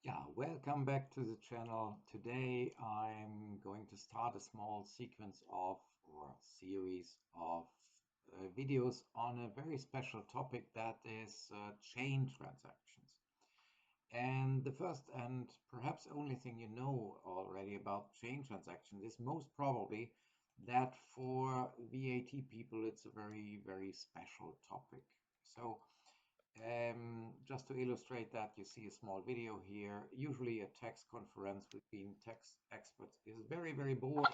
Yeah, welcome back to the channel. Today I'm going to start a small sequence of or series of videos on a very special topic that is chain transactions. And the first and perhaps only thing you know already about chain transactions is most probably that for VAT people it's a very, very special topic. So just to illustrate that, you see a small video here. Usually a tax conference between tax experts is very, very boring.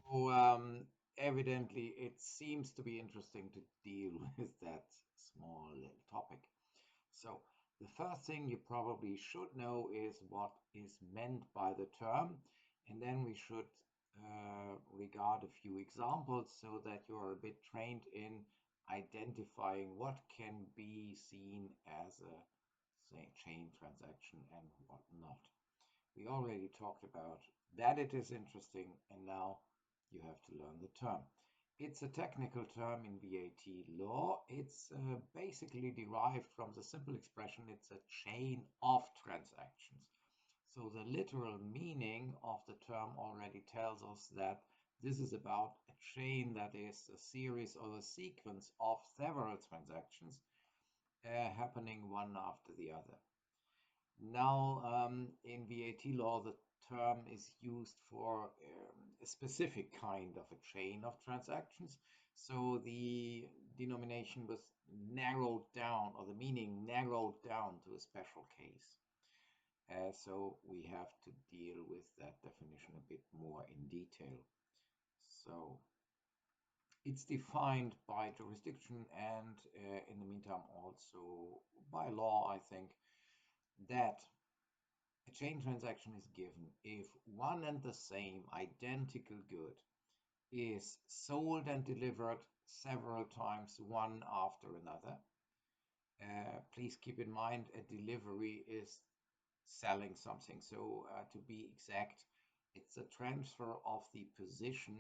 So, evidently, it seems to be interesting to deal with that small little topic. So, the first thing you probably should know is what is meant by the term, and then we should regard a few examples so that you are a bit trained in identifying what can be seen as a, say, chain transaction and what not. We already talked about that it is interesting, and now you have to learn the term. It's a technical term in VAT law. It's basically derived from the simple expression it's a chain of transactions. So the literal meaning of the term already tells us that this is about a chain that is a series or a sequence of several transactions happening one after the other. Now, in VAT law, the term is used for a specific kind of a chain of transactions. So the denomination was narrowed down, or the meaning narrowed down to a special case. So we have to deal with that definition a bit more in detail. So it's defined by jurisdiction and in the meantime also by law, I think, that a chain transaction is given if one and the same identical good is sold and delivered several times, one after another. Please keep in mind a delivery is selling something. So to be exact, it's a transfer of the position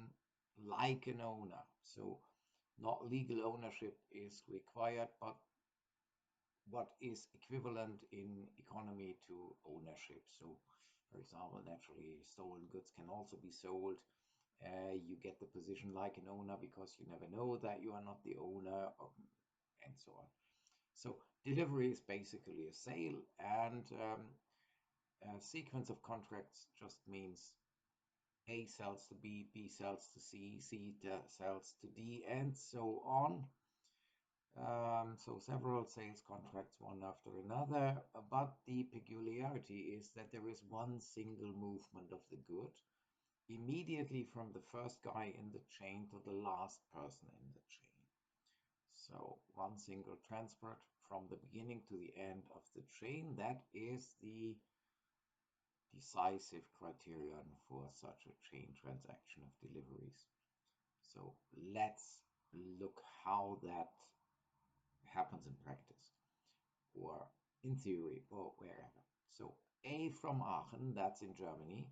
like an owner. So not legal ownership is required, but what is equivalent in economy to ownership. So, for example, naturally stolen goods can also be sold. You get the position like an owner because you never know that you are not the owner, and so on. So, delivery is basically a sale, and a sequence of contracts just means A sells to B, B sells to C, C sells to D, and so on. So several sales contracts, one after another, but the peculiarity is that there is one single movement of the good immediately from the first guy in the chain to the last person in the chain. So one single transport from the beginning to the end of the chain. That is the decisive criterion for such a chain transaction of deliveries. So let's look how that happens in practice, or in theory, or wherever. So A from Aachen, that's in Germany,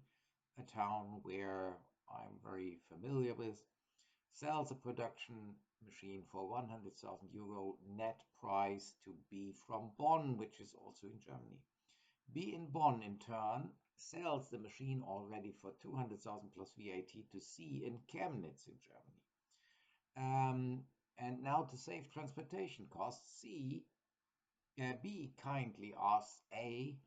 a town where I'm very familiar with, sells a production machine for 100,000 euro net price to B from Bonn, which is also in Germany. B in Bonn, in turn, sells the machine already for 200,000 plus VAT to C in Chemnitz in Germany. And now to save transportation costs, B kindly asks A,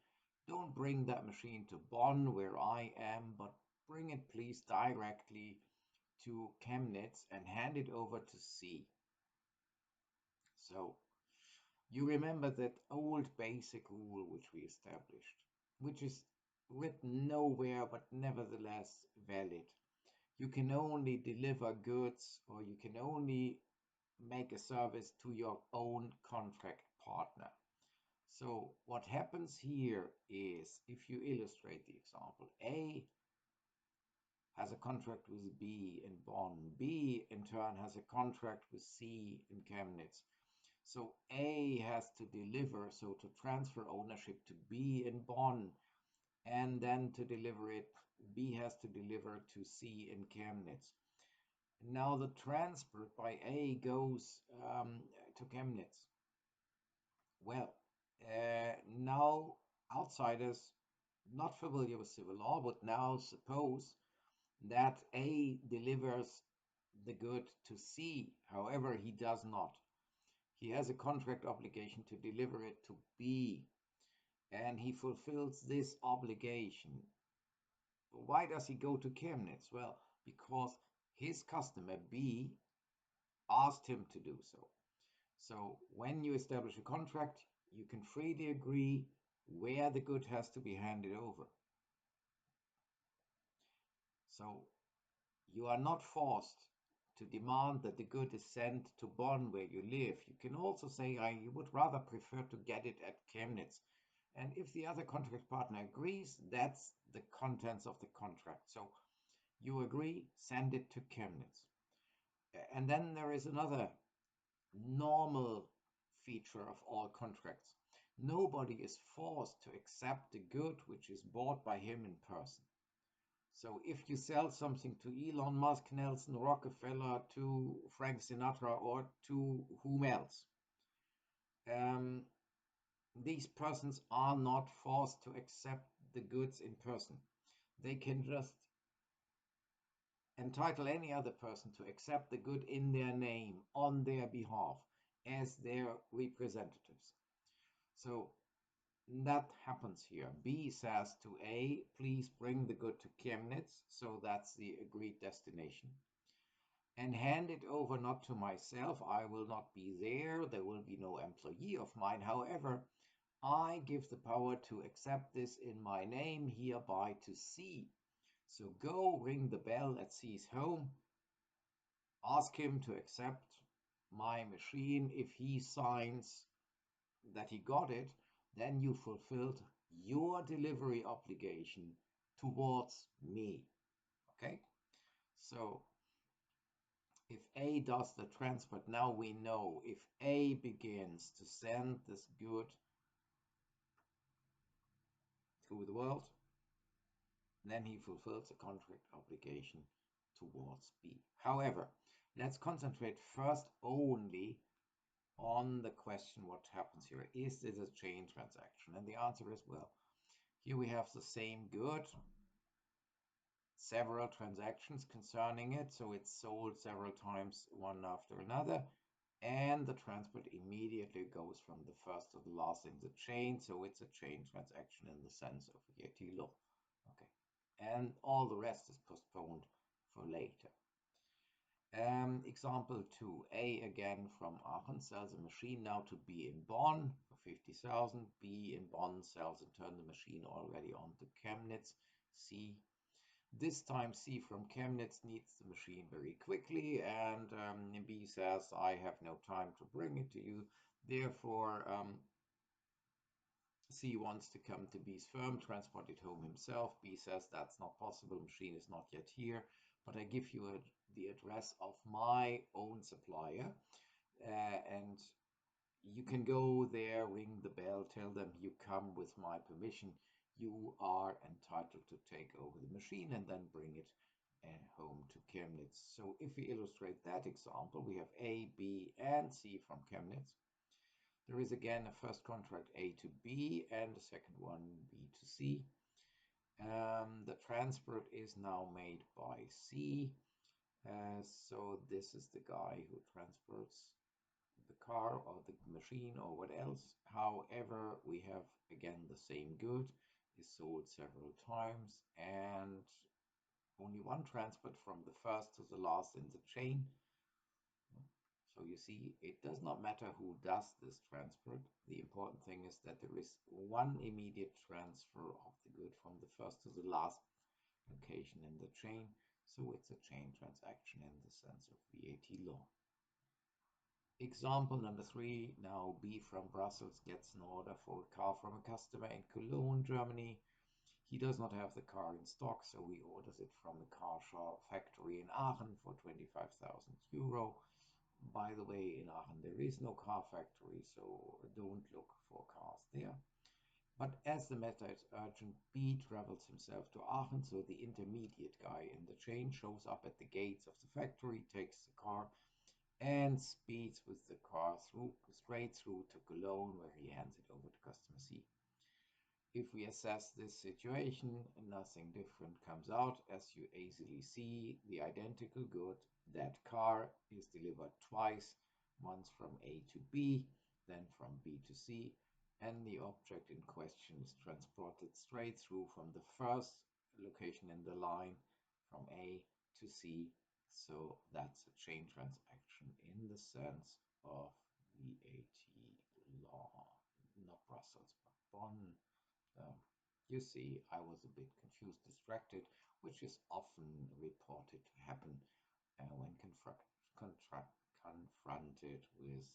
don't bring that machine to Bonn where I am, but bring it please directly to Chemnitz and hand it over to C. So you remember that old basic rule which we established, which is written nowhere but nevertheless valid. You can only deliver goods, or you can only make a service to your own contract partner. So what happens here is, if you illustrate the example, A has a contract with B in Bonn. B in turn has a contract with C in Chemnitz. So A has to deliver, so to transfer ownership to B in Bonn, and then to deliver it, B has to deliver to C in Chemnitz. Now the transport by A goes to Chemnitz. Well, now outsiders not familiar with civil law would now suppose that A delivers the good to C. However, he does not. He has a contract obligation to deliver it to B, and he fulfills this obligation. Why does he go to Chemnitz? Well, because his customer B asked him to do so. So when you establish a contract, you can freely agree where the good has to be handed over. So you are not forced to demand that the good is sent to Bonn where you live. You can also say, I would rather prefer to get it at Chemnitz. And if the other contract partner agrees, that's the contents of the contract. So you agree, send it to Chemnitz. And then there is another normal feature of all contracts. Nobody is forced to accept the good which is bought by him in person. So if you sell something to Elon Musk, Nelson Rockefeller, to Frank Sinatra, or to whom else, these persons are not forced to accept the goods in person. They can just entitle any other person to accept the good in their name, on their behalf, as their representatives. So that happens here. B says to A, please bring the good to Chemnitz, so that's the agreed destination, and hand it over not to myself. I will not be there. There will be no employee of mine. However, I give the power to accept this in my name hereby to C. So go ring the bell at C's home, ask him to accept my machine. If he signs that he got it, then you fulfilled your delivery obligation towards me. Okay? So if A does the transport, now we know if A begins to send this good through the world, then he fulfills the contract obligation towards B. However, let's concentrate first only on the question what happens here. Is this a chain transaction? And the answer is well. Here we have the same good, several transactions concerning it, so it's sold several times one after another, and the transport immediately goes from the first to the last in the chain, so it's a chain transaction in the sense of VAT law. Okay, and all the rest is postponed for later. Example 2, A again from Aachen sells a machine now to B in Bonn for 50,000. B in Bonn sells in turn the machine already on to Chemnitz. C. This time C from Chemnitz needs the machine very quickly, and B says, I have no time to bring it to you. Therefore, C wants to come to B's firm, transport it home himself. B says that's not possible, machine is not yet here, but I give you the address of my own supplier, and you can go there, ring the bell, tell them you come with my permission. You are entitled to take over the machine and then bring it home to Chemnitz. So if we illustrate that example, we have A, B, and C from Chemnitz. There is again a first contract A to B and a second one B to C. The transport is now made by C. So this is the guy who transports the car or the machine or what else. However, we have again the same good is sold several times and only one transport from the first to the last in the chain. So you see, it does not matter who does this transport. The important thing is that there is one immediate transfer of the good from the first to the last location in the chain. So it's a chain transaction in the sense of VAT law. Example number 3, now B from Brussels gets an order for a car from a customer in Cologne, Germany. He does not have the car in stock, so he orders it from the car factory in Aachen for 25,000 euro. By the way, in Aachen, there is no car factory, so don't look for cars there. But as the matter is urgent, B travels himself to Aachen, so the intermediate guy in the chain shows up at the gates of the factory, takes the car, and speeds with the car straight through to Cologne, where he hands it over to customer C. If we assess this situation, nothing different comes out. As you easily see, the identical good, that car, is delivered twice, once from A to B, then from B to C, and the object in question is transported straight through from the first location in the line, from A to C. So that's a chain transaction in the sense of VAT law, not Brussels, but Bonn. um, you see, I was a bit confused, distracted, which is often reported to happen when confronted with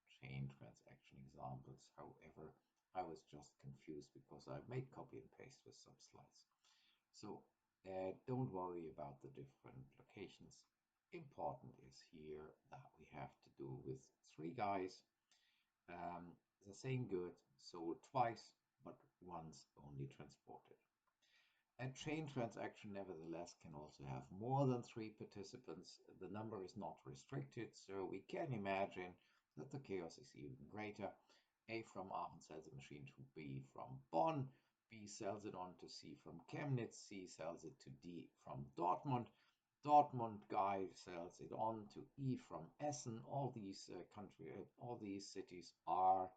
chain transaction examples. However, I was just confused because I made copy and paste with some slides. So don't worry about the different locations. Important is here that we have to do with three guys, um, the same good sold twice, but once only transported. A chain transaction, nevertheless, can also have more than three participants. The number is not restricted, so we can imagine that the chaos is even greater. A from Aachen sells a machine to B from Bonn. B sells it on to C from Chemnitz. C sells it to D from Dortmund. Dortmund guy sells it on to E from Essen. All these cities are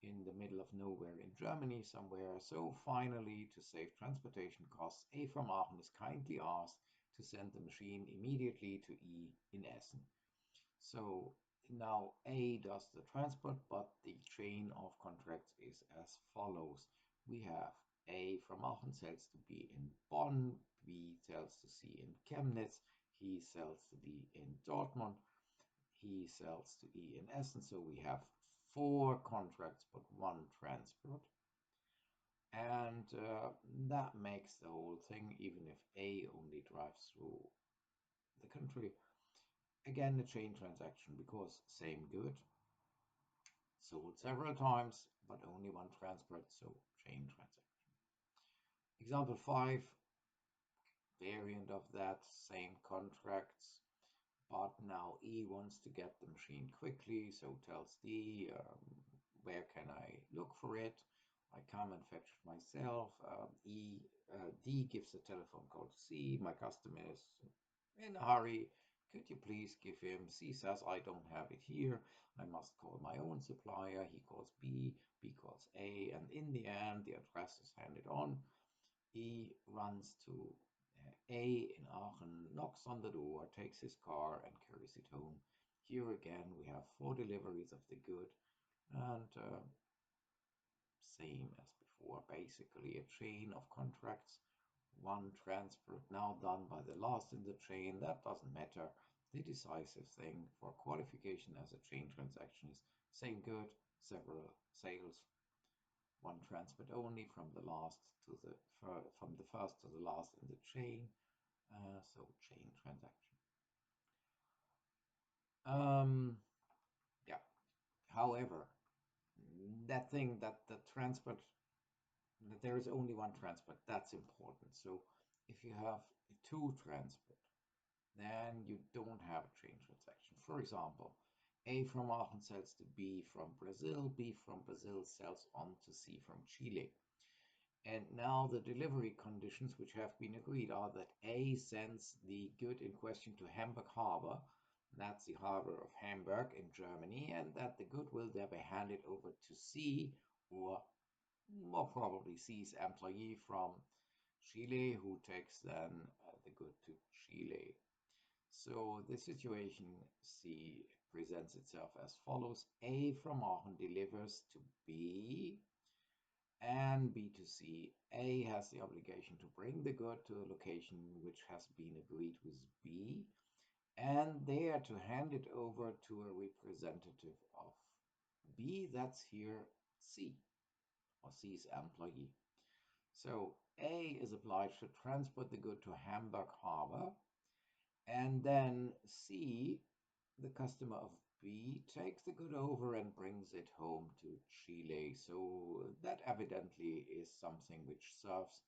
in the middle of nowhere in Germany somewhere. So finally, to save transportation costs, A from Aachen is kindly asked to send the machine immediately to E in Essen. So now A does the transport, but the chain of contracts is as follows. We have A from Aachen sells to B in Bonn, B sells to C in Chemnitz, he sells to D in Dortmund, he sells to E in Essen. So we have four contracts but one transport. And that makes the whole thing, even if A only drives through the country, again a chain transaction because same good, sold several times, but only one transport, so chain transaction. Example 5, variant of that, same contracts, but now E wants to get the machine quickly, so tells D, where can I look for it? I come and fetch it myself. D gives a telephone call to C. My customer is in a hurry. Could you please give him? C says, I don't have it here. I must call my own supplier. He calls B. B calls A. And in the end, the address is handed on. E runs to A in Aachen, knocks on the door, takes his car and carries it home. Here again, we have 4 deliveries of the good, and same as before, basically a chain of contracts, one transfer now done by the last in the chain. That doesn't matter. The decisive thing for qualification as a chain transaction is same good, several sales, one transport only from the last to the from the first to the last in the chain. So chain transaction. Yeah. However, that thing that the transport that there is only one transport, that's important. So if you have two transport, then you don't have a chain transaction. For example, A from Aachen sells to B from Brazil, B from Brazil sells on to C from Chile. And now the delivery conditions which have been agreed are that A sends the good in question to Hamburg Harbor, that's the harbor of Hamburg in Germany, and that the good will there be handed over to C, or more probably C's employee from Chile, who takes then the good to Chile. So the situation C presents itself as follows. A from Aachen delivers to B and B to C. A has the obligation to bring the good to a location which has been agreed with B, and there to hand it over to a representative of B, that's here C, or C's employee. So A is obliged to transport the good to Hamburg Harbor, and then C the customer of B takes the good over and brings it home to Chile. So that evidently is something which serves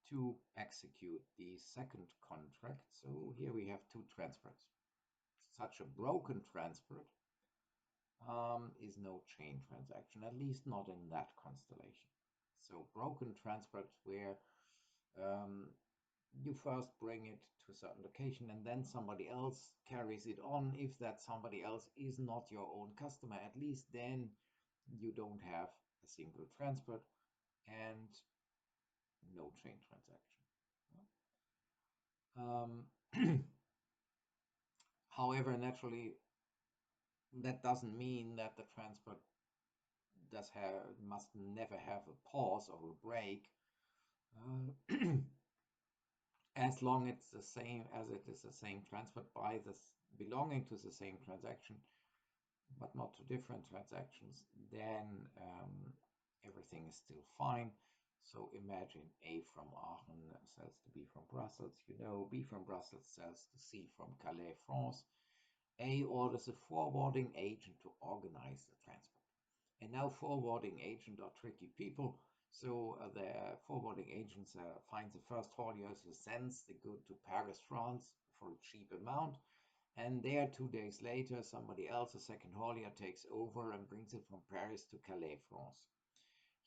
to execute the second contract. So here we have two transfers. Such a broken transfer is no chain transaction, at least not in that constellation. So broken transfers where um, you first bring it to a certain location and then somebody else carries it on. If that somebody else is not your own customer, at least then you don't have a single transfer and no chain transaction. However, naturally, that doesn't mean that the transfer must never have a pause or a break. As long it's the same as it is the same transferred by this belonging to the same transaction, but not to different transactions, then everything is still fine. So imagine A from Aachen sells to B from Brussels. You know, B from Brussels sells to C from Calais, France. A orders a forwarding agent to organize the transport. And now forwarding agents are tricky people. So the forwarding agents finds the first haulier who sends the good to Paris, France for a cheap amount. And there, 2 days later, somebody else, a second haulier, takes over and brings it from Paris to Calais, France.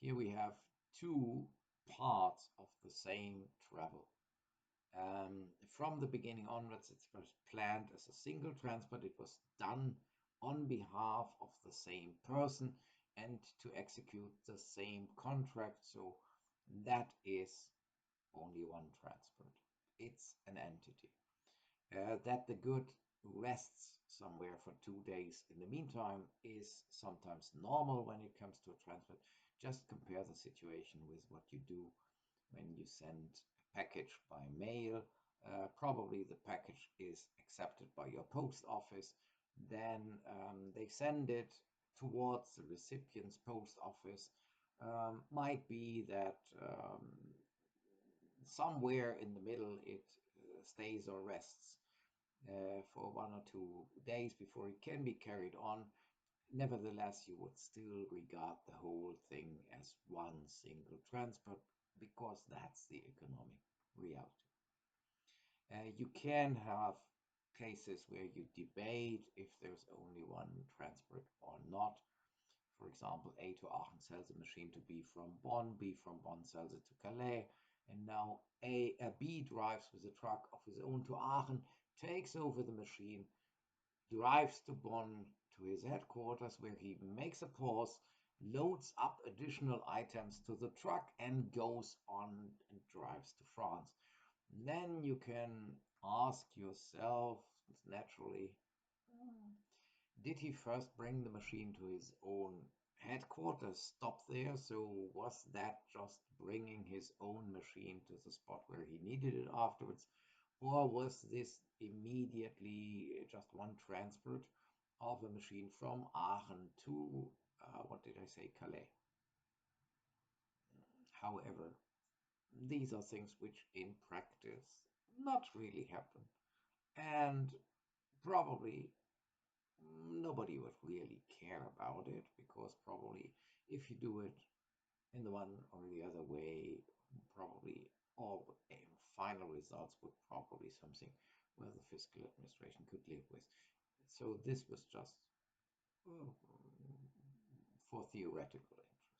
Here we have two parts of the same travel. From the beginning onwards, it was planned as a single transport. It was done on behalf of the same person and to execute the same contract. So that is only one transport. It's an entity. That the good rests somewhere for 2 days in the meantime is sometimes normal when it comes to a transfer. Just compare the situation with what you do when you send a package by mail. Probably the package is accepted by your post office. Then they send it towards the recipient's post office. Might be that somewhere in the middle it stays or rests for 1 or 2 days before it can be carried on. Nevertheless, you would still regard the whole thing as one single transfer because that's the economic reality. You can have cases where you debate if there's only one transport or not. For example, A to Aachen sells a machine to B from Bonn, B from Bonn sells it to Calais, and now B drives with a truck of his own to Aachen, takes over the machine, drives to Bonn to his headquarters where he makes a pause, loads up additional items to the truck, and goes on and drives to France. Then you can ask yourself naturally, did he first bring the machine to his own headquarters, stop there? So was that just bringing his own machine to the spot where he needed it afterwards? Or was this immediately just one transport of a machine from Aachen to, what did I say, Calais? However, these are things which in practice not really happen. And probably nobody would really care about it because probably if you do it in the one or the other way, probably all final results would probably something where the fiscal administration could live with. So this was just uh, for theoretical interest.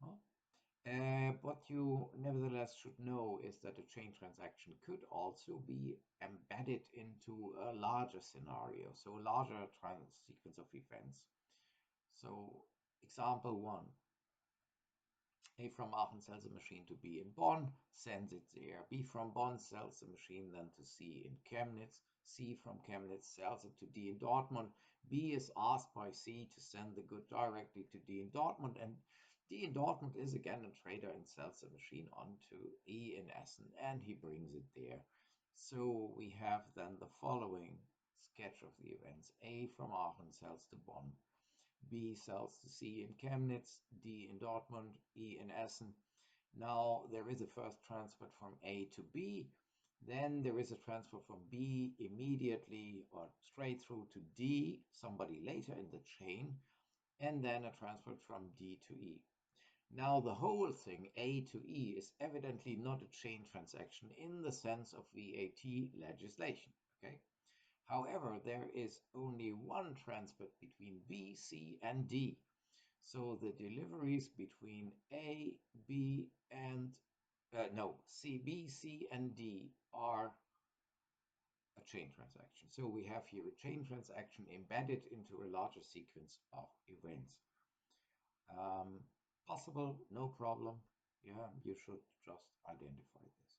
Huh? What you nevertheless should know is that a chain transaction could also be embedded into a larger scenario, so a larger sequence of events. So, example one, A from Aachen sells a machine to B in Bonn, sends it there. B from Bonn sells the machine then to C in Chemnitz. C from Chemnitz sells it to D in Dortmund. B is asked by C to send the good directly to D in Dortmund, and D in Dortmund is again a trader and sells the machine on to E in Essen, and he brings it there. So we have then the following sketch of the events. A from Aachen sells to Bonn. B sells to C in Chemnitz, D in Dortmund, E in Essen. Now there is a first transfer from A to B. Then there is a transfer from B immediately or straight through to D, somebody later in the chain, and then a transfer from D to E. Now, the whole thing, A to E, is evidently not a chain transaction in the sense of VAT legislation. Okay. However, there is only one transfer between B, C, and D. So the deliveries between A, B, and no, C, B, C, and D are a chain transaction. So we have here a chain transaction embedded into a larger sequence of events. Um, Possible, no problem. Yeah, you should just identify this.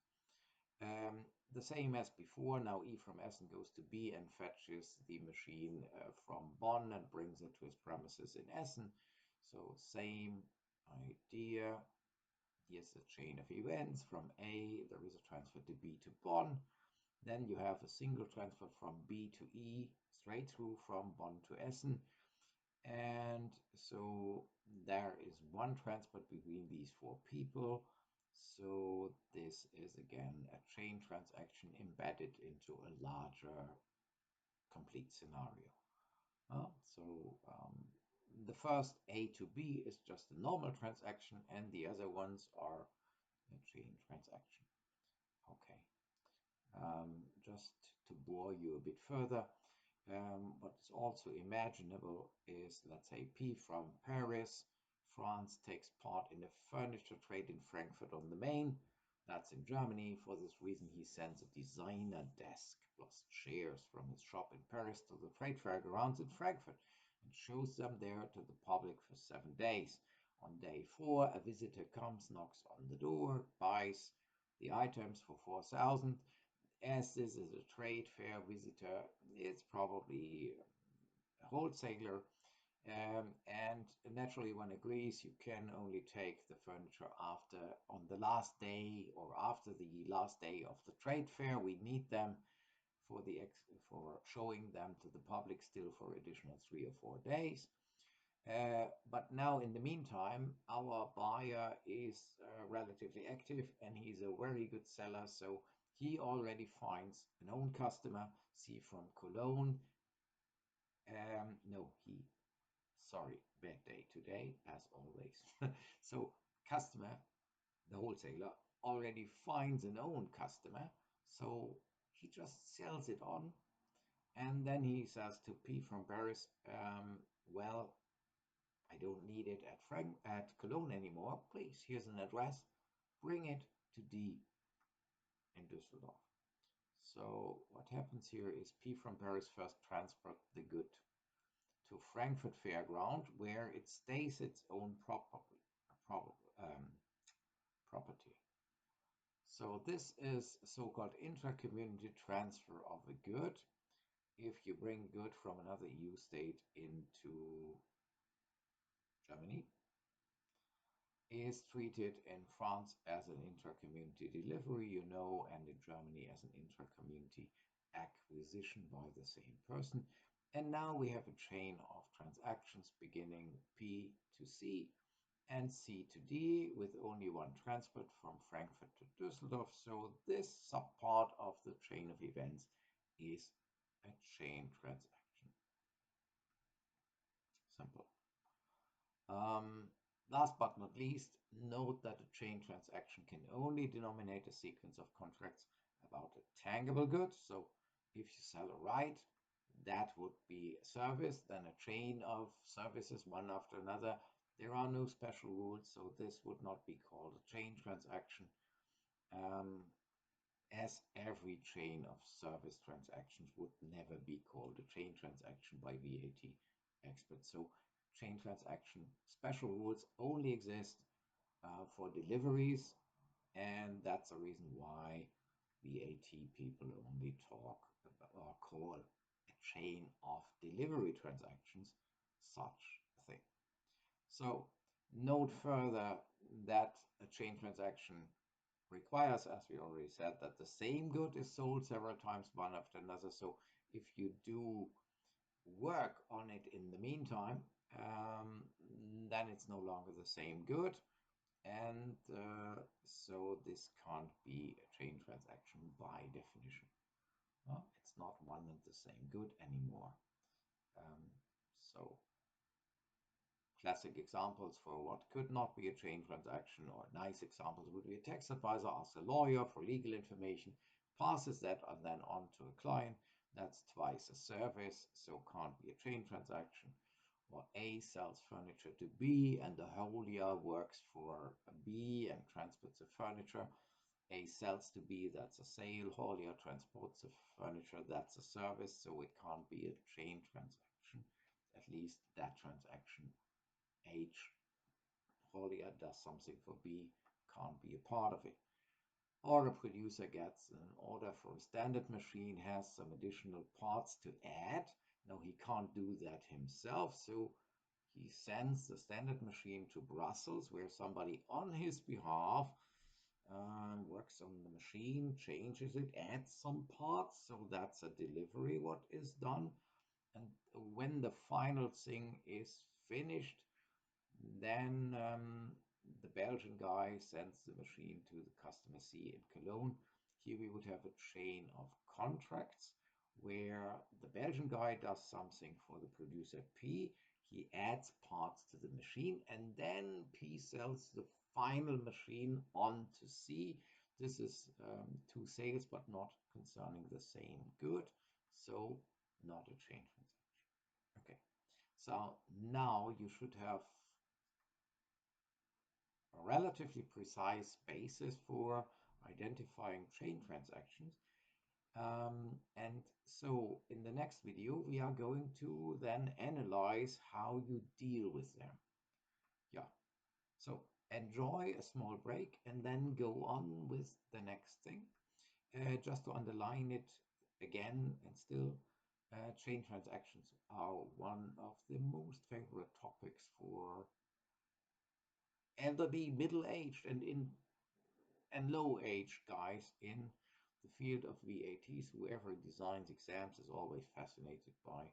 The same as before. Now E from Essen goes to B and fetches the machine from Bonn and brings it to his premises in Essen. So same idea. Here's the chain of events. From A, there is a transfer to B to Bonn. Then you have a single transfer from B to E, straight through from Bonn to Essen. And so there is one transfer between these four people. So this is again a chain transaction embedded into a larger complete scenario. So the first A to B is just a normal transaction, and the other ones are a chain transaction. Okay. Just to bore you a bit further, what is also imaginable is, let's say, P from Paris, France, takes part in a furniture trade in Frankfurt on the Main. That's in Germany. For this reason, he sends a designer desk plus chairs from his shop in Paris to the trade fair grounds in Frankfurt and shows them there to the public for 7 days. On day 4, a visitor comes, knocks on the door, buys the items for 4,000. As this is a trade fair visitor, it's probably a wholesaler. And naturally, one agrees you can only take the furniture after on the last day or after the last day of the trade fair. We need them for showing them to the public still for additional 3 or 4 days. But now, in the meantime, our buyer is relatively active and he's a very good seller. So he already finds an own customer, see from Cologne. No, sorry, bad day today, as always. So, customer, the wholesaler, already finds an own customer. So he just sells it on. And then he says to P from Paris, well, I don't need it at Cologne anymore. Please, here's an address. Bring it to D in Düsseldorf. So what happens here is P from Paris first transferred the good to Frankfurt Fairground, where it stays its own property. So this is so-called intra-community transfer of a good. If you bring good from another EU state into Germany, is treated in France as an intra-community delivery, and in Germany as an intra-community acquisition by the same person. And now we have a chain of transactions beginning P to C and C to D with only one transfer from Frankfurt to Düsseldorf. So this subpart of the chain of events is a chain transaction. Simple. Last but not least, note that a chain transaction can only denominate a sequence of contracts about a tangible good. So if you sell a right, that would be a service, then a chain of services, one after another. There are no special rules, so this would not be called a chain transaction, as every chain of service transactions would never be called a chain transaction by VAT experts. So chain transaction special rules only exist for deliveries, and that's the reason why VAT people only talk about, or call a chain of delivery transactions such a thing. So note further that a chain transaction requires, as we already said, that the same good is sold several times, one after another. So if you do work on it in the meantime, then it's no longer the same good. And so this can't be a chain transaction by definition. Well, it's not one and the same good anymore. Um, so classic examples for what could not be a chain transaction, or nice examples, would be a tax advisor asks a lawyer for legal information, passes that and then on to a client. That's twice a service, so can't be a chain transaction. Or A sells furniture to B, and the haulier works for B and transports the furniture. A sells to B, that's a sale. Haulier transports the furniture, that's a service, so it can't be a chain transaction. At least that transaction H, Haulier does something for B, can't be a part of it. Or a producer gets an order for a standard machine, has some additional parts to add. No, he can't do that himself, so he sends the standard machine to Brussels, where somebody on his behalf works on the machine, changes it, adds some parts. So that's a delivery, what is done. And when the final thing is finished, then the Belgian guy sends the machine to the customer C in Cologne. Here we would have a chain of contracts where the Belgian guy does something for the producer P. He adds parts to the machine, and then P sells the final machine on to C. This is two sales, but not concerning the same good, so not a chain transaction. Okay, so now you should have a relatively precise basis for identifying chain transactions. And so in the next video, we are going to then analyze how you deal with them. Yeah, so enjoy a small break and then go on with the next thing. Just to underline it again and still, chain transactions are one of the most favorite topics for elderly, middle-aged, and low-aged guys in the field of VATs. Whoever designs exams is always fascinated by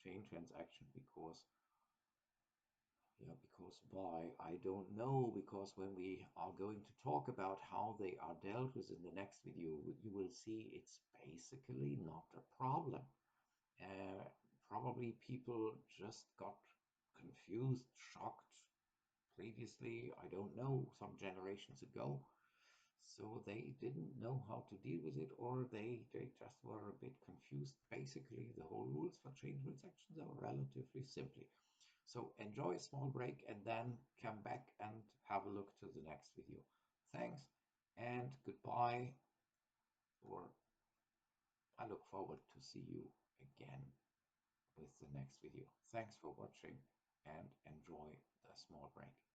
chain transaction because, yeah, because why? I don't know, because when we are going to talk about how they are dealt with in the next video, you will see it's basically not a problem. Uh, Probably people just got confused, shocked previously, I don't know, some generations ago. So they didn't know how to deal with it, or they just were a bit confused. Basically, the whole rules for chain transactions are relatively simply. So enjoy a small break and then come back and have a look to the next video. Thanks and goodbye, or I look forward to see you again with the next video. Thanks for watching and enjoy the small break.